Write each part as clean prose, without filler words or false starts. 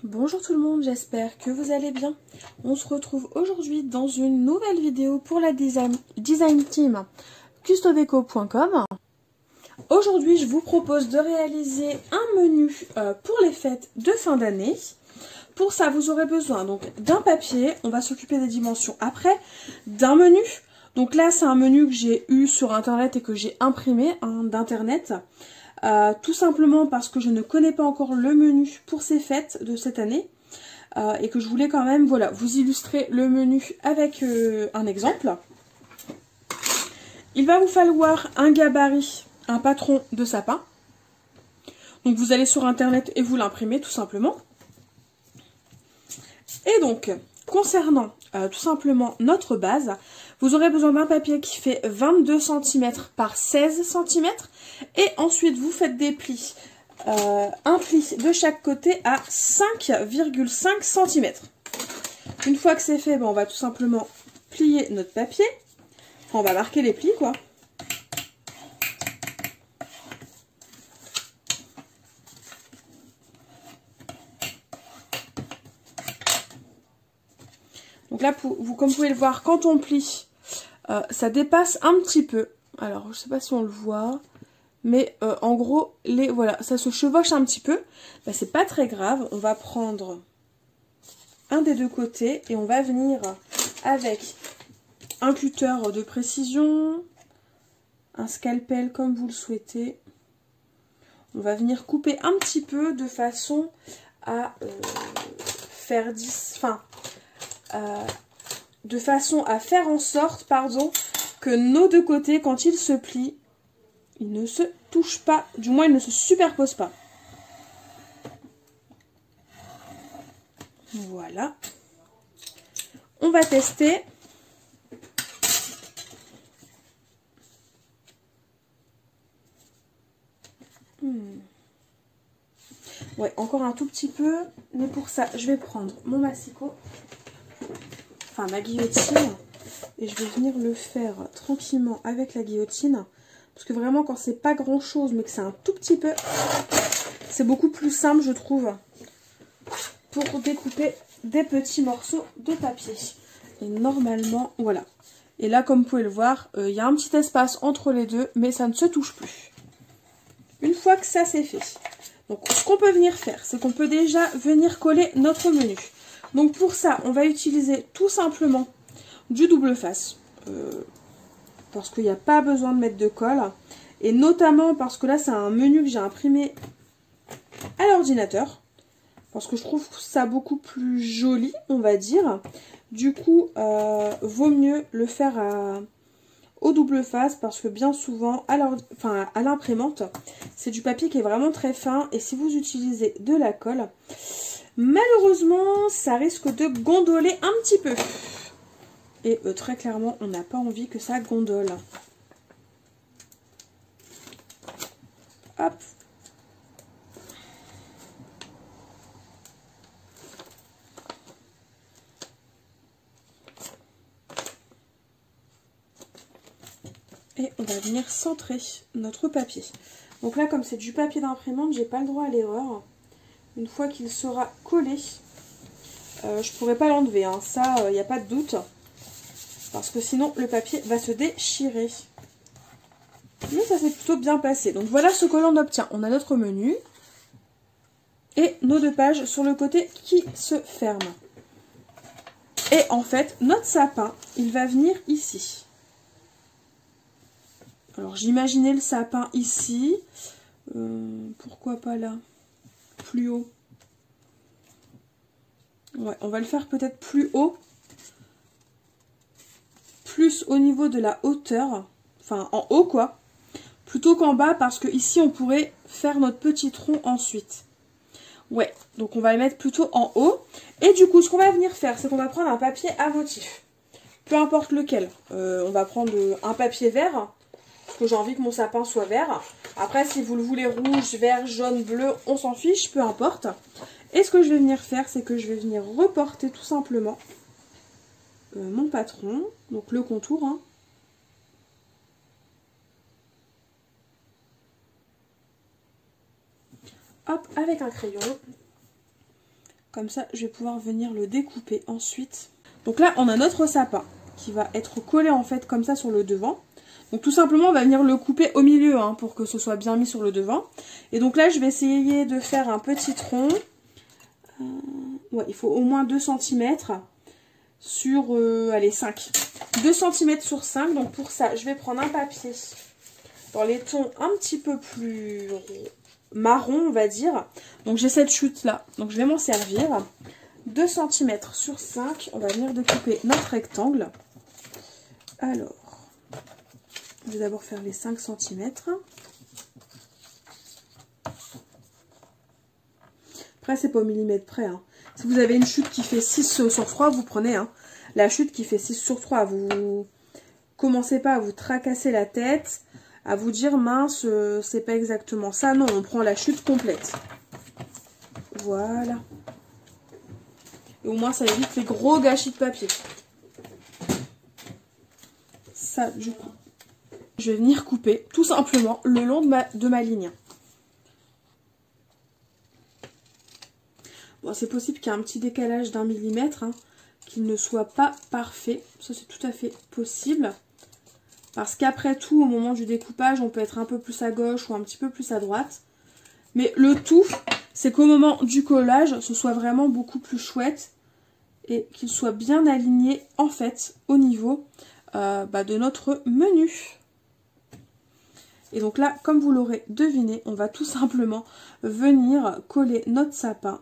Bonjour tout le monde, j'espère que vous allez bien. On se retrouve aujourd'hui dans une nouvelle vidéo pour la design team custodeco.com. Aujourd'hui, je vous propose de réaliser un menu pour les fêtes de fin d'année. Pour ça, vous aurez besoin donc d'un papier, on va s'occuper des dimensions après, d'un menu. Donc là, c'est un menu que j'ai eu sur internet et que j'ai imprimé d'internet. Tout simplement parce que je ne connais pas encore le menu pour ces fêtes de cette année et que je voulais quand même vous illustrer le menu avec un exemple. Il va vous falloir un gabarit, un patron de sapin. Donc vous allez sur internet et vous l'imprimez tout simplement. Et donc, concernant tout simplement notre base, vous aurez besoin d'un papier qui fait 22 cm par 16 cm. Et ensuite, vous faites des plis, un pli de chaque côté à 5,5 cm. Une fois que c'est fait, on va tout simplement plier notre papier. Enfin, on va marquer les plis, quoi. Donc là, comme vous pouvez le voir, quand on plie, ça dépasse un petit peu. Alors, je ne sais pas si on le voit, mais en gros, voilà, ça se chevauche un petit peu. Ben, c'est pas très grave. On va prendre un des deux côtés et on va venir avec un cutter de précision, un scalpel comme vous le souhaitez. On va venir couper un petit peu de façon à faire en sorte, que nos deux côtés, quand ils se plient, ils ne se touchent pas, du moins ils ne se superposent pas. Voilà. On va tester. Ouais, encore un tout petit peu, mais pour ça, je vais prendre mon massicot, enfin ma guillotine, et je vais venir le faire tranquillement avec la guillotine, parce que vraiment quand c'est pas grand chose, mais que c'est un tout petit peu, c'est beaucoup plus simple, je trouve, pour découper des petits morceaux de papier. Et normalement, voilà. Et là, comme vous pouvez le voir, il y a un petit espace entre les deux, mais ça ne se touche plus. Une fois que ça c'est fait, donc ce qu'on peut venir faire, c'est qu'on peut déjà venir coller notre menu. Donc pour ça, on va utiliser tout simplement du double face. Parce qu'il n'y a pas besoin de mettre de colle. Et notamment parce que là, c'est un menu que j'ai imprimé à l'ordinateur. Parce que je trouve ça beaucoup plus joli, on va dire. Du coup, vaut mieux le faire au double face parce que bien souvent, à l'imprimante, c'est du papier qui est vraiment très fin. Et si vous utilisez de la colle, malheureusement, ça risque de gondoler un petit peu. Et très clairement, on n'a pas envie que ça gondole. Hop. Et on va venir centrer notre papier. Donc là, comme c'est du papier d'imprimante, j'ai pas le droit à l'erreur. Une fois qu'il sera collé, je pourrai pas l'enlever, hein. Ça, il n'y a pas de doute. Parce que sinon, le papier va se déchirer. Mais ça s'est plutôt bien passé. Donc voilà ce que l'on obtient. On a notre menu et nos deux pages sur le côté qui se ferment. Et en fait, notre sapin, il va venir ici. Alors j'imaginais le sapin ici. Pourquoi pas là? Plus haut. Ouais, on va le faire peut-être plus haut. Plus au niveau de la hauteur. Enfin, en haut quoi. Plutôt qu'en bas parce que ici on pourrait faire notre petit tronc ensuite. Ouais, donc on va le mettre plutôt en haut. Et du coup, ce qu'on va venir faire, c'est qu'on va prendre un papier à motif. Peu importe lequel. On va prendre un papier vert. Parce que j'ai envie que mon sapin soit vert. Après, si vous le voulez rouge, vert, jaune, bleu, on s'en fiche, peu importe. Et ce que je vais venir faire, c'est que je vais venir reporter tout simplement mon patron. Donc le contour, hein. Hop, avec un crayon. Comme ça, je vais pouvoir venir le découper ensuite. Donc là, on a notre sapin qui va être collé en fait comme ça sur le devant. Donc tout simplement, on va venir le couper au milieu hein, pour que ce soit bien mis sur le devant. Et donc là, je vais essayer de faire un petit tronc. Ouais, il faut au moins 2 cm sur, allez, 5. 2 cm sur 5. Donc pour ça, je vais prendre un papier dans les tons un petit peu plus marron, on va dire. Donc j'ai cette chute là, donc je vais m'en servir. 2 cm sur 5, on va venir découper notre rectangle. Alors, je vais d'abord faire les 5 cm. Après, c'est pas au millimètre près. Hein. Si vous avez une chute qui fait 6 sur 3, vous prenez hein, la chute qui fait 6 sur 3. Vous commencez pas à vous tracasser la tête, à vous dire mince, c'est pas exactement ça. Non, on prend la chute complète. Voilà. Et au moins, ça évite les gros gâchis de papier. Ça, du coup, je vais venir couper tout simplement le long de ma ligne. Bon, c'est possible qu'il y ait un petit décalage d'1 millimètre, hein, qu'il ne soit pas parfait. Ça, c'est tout à fait possible. Parce qu'après tout, au moment du découpage, on peut être un peu plus à gauche ou un petit peu plus à droite. Mais le tout, c'est qu'au moment du collage, ce soit vraiment beaucoup plus chouette et qu'il soit bien aligné en fait au niveau de notre menu. Et donc là, comme vous l'aurez deviné, on va tout simplement venir coller notre sapin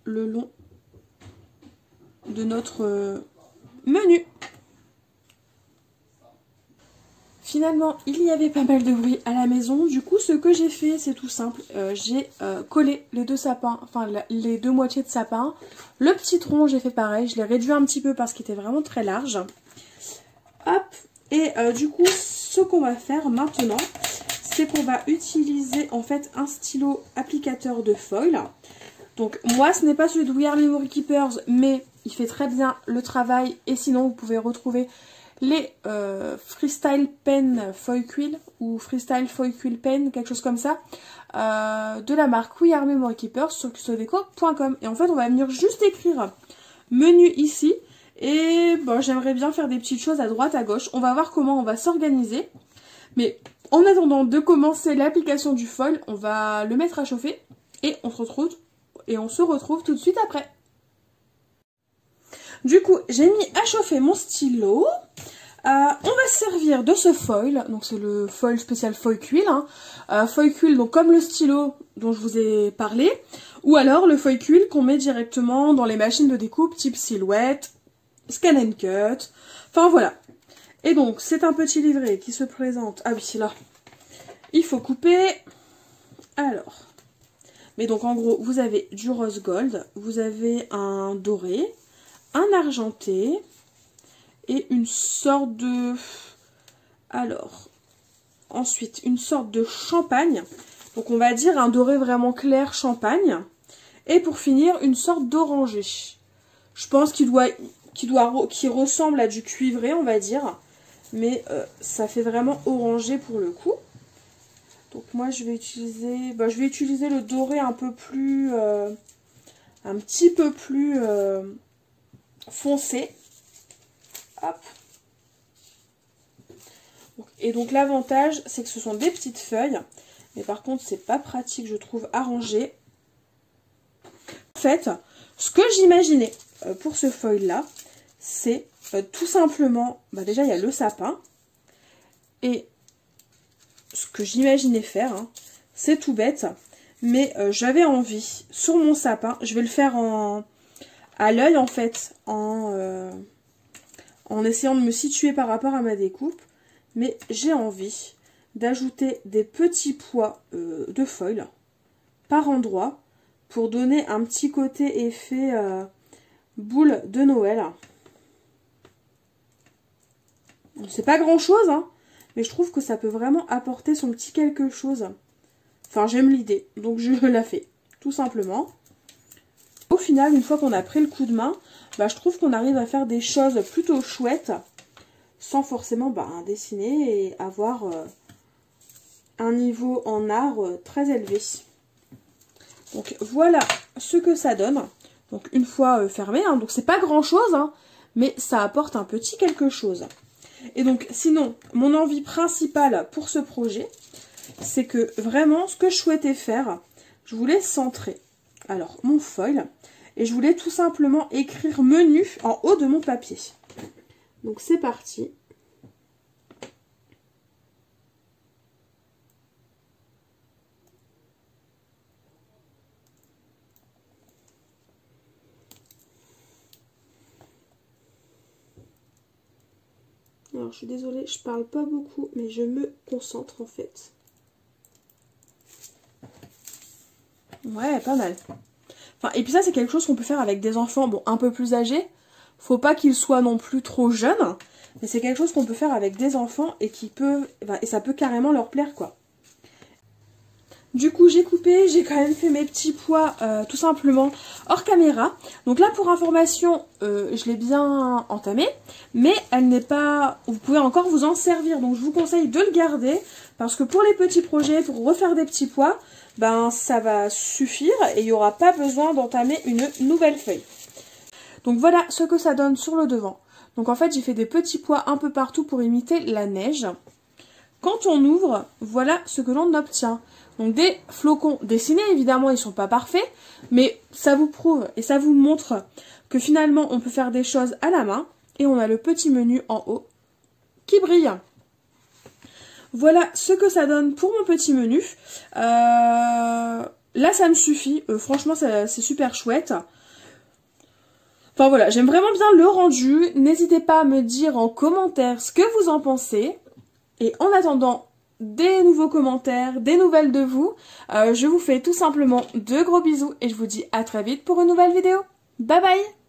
le long de notre menu. Finalement, il y avait pas mal de bruit à la maison. Du coup, ce que j'ai fait, c'est tout simple. J'ai collé les 2 sapins, enfin les 2 moitiés de sapin. Le petit tronc, j'ai fait pareil. Je l'ai réduit un petit peu parce qu'il était vraiment très large. Hop. Et du coup, ce qu'on va faire maintenant, c'est qu'on va utiliser en fait un stylo applicateur de foil. Donc moi, ce n'est pas celui de We Are Memory Keepers, mais il fait très bien le travail. Et sinon, vous pouvez retrouver les Freestyle Pen Foil Quill ou Freestyle Foil Quill Pen, quelque chose comme ça, de la marque We Are Memory Keepers sur custodeco.com. Et en fait, on va venir juste écrire menu ici. Et bon, j'aimerais bien faire des petites choses à droite, à gauche. On va voir comment on va s'organiser. Mais en attendant de commencer l'application du foil, on va le mettre à chauffer et on se retrouve tout de suite après. Du coup, j'ai mis à chauffer mon stylo. On va se servir de ce foil. Donc c'est le foil spécial Foil Quill. Hein. Foil Quill, donc comme le stylo dont je vous ai parlé. Ou alors le Foil Quill qu'on met directement dans les machines de découpe type Silhouette, Scan and Cut. Enfin voilà. Et donc c'est un petit livret qui se présente. Ah oui, c'est là. Il faut couper. Alors. Mais donc en gros, vous avez du rose gold. Vous avez un doré. Un argenté et une sorte de... Alors, ensuite, une sorte de champagne. Donc, on va dire un doré vraiment clair champagne. Et pour finir, une sorte d'orangé. Je pense qu'il ressemble à du cuivré, on va dire. Mais ça fait vraiment orangé pour le coup. Donc, moi, je vais utiliser le doré un peu plus... un petit peu plus... foncé. Hop. Et donc l'avantage, c'est que ce sont des petites feuilles. Mais par contre, c'est pas pratique, je trouve, à ranger. En fait, ce que j'imaginais pour ce foil-là, c'est tout simplement... déjà, il y a le sapin. Et ce que j'imaginais faire, hein, c'est tout bête. Mais j'avais envie, sur mon sapin, je vais le faire à l'œil en fait, en essayant de me situer par rapport à ma découpe, mais j'ai envie d'ajouter des petits pois de foil par endroit pour donner un petit côté effet boule de Noël. C'est pas grand chose, hein, mais je trouve que ça peut vraiment apporter son petit quelque chose. Enfin, j'aime l'idée, donc je la fais, tout simplement. Au final, une fois qu'on a pris le coup de main, je trouve qu'on arrive à faire des choses plutôt chouettes sans forcément dessiner et avoir un niveau en art très élevé. Donc voilà ce que ça donne. Donc une fois fermé, hein, donc c'est pas grand chose, hein, mais ça apporte un petit quelque chose. Et donc sinon, mon envie principale pour ce projet, c'est que vraiment ce que je souhaitais faire, je voulais centrer. Alors mon foil, et je voulais tout simplement écrire menu en haut de mon papier. Donc c'est parti. Alors je suis désolée, je parle pas beaucoup, mais je me concentre en fait. Ouais, pas mal. Enfin, et puis ça c'est quelque chose qu'on peut faire avec des enfants, bon, un peu plus âgés. Faut pas qu'ils soient non plus trop jeunes, mais c'est quelque chose qu'on peut faire avec des enfants et qui peut, et ça peut carrément leur plaire, quoi. Du coup, j'ai coupé, j'ai quand même fait mes petits pois tout simplement hors caméra. Donc là, pour information, je l'ai bien entamé, mais elle n'est pas... Vous pouvez encore vous en servir, donc je vous conseille de le garder, parce que pour les petits projets, pour refaire des petits pois, ben ça va suffire et il n'y aura pas besoin d'entamer une nouvelle feuille. Donc voilà ce que ça donne sur le devant. Donc en fait, j'ai fait des petits pois un peu partout pour imiter la neige. Quand on ouvre, voilà ce que l'on obtient. Donc des flocons dessinés, évidemment, ils ne sont pas parfaits, mais ça vous prouve et ça vous montre que finalement, on peut faire des choses à la main. Et on a le petit menu en haut qui brille. Voilà ce que ça donne pour mon petit menu. Là, ça me suffit. Franchement, c'est super chouette. Enfin voilà, j'aime vraiment bien le rendu. N'hésitez pas à me dire en commentaire ce que vous en pensez. Et en attendant des nouveaux commentaires, des nouvelles de vous, je vous fais tout simplement de gros bisous et je vous dis à très vite pour une nouvelle vidéo. Bye bye!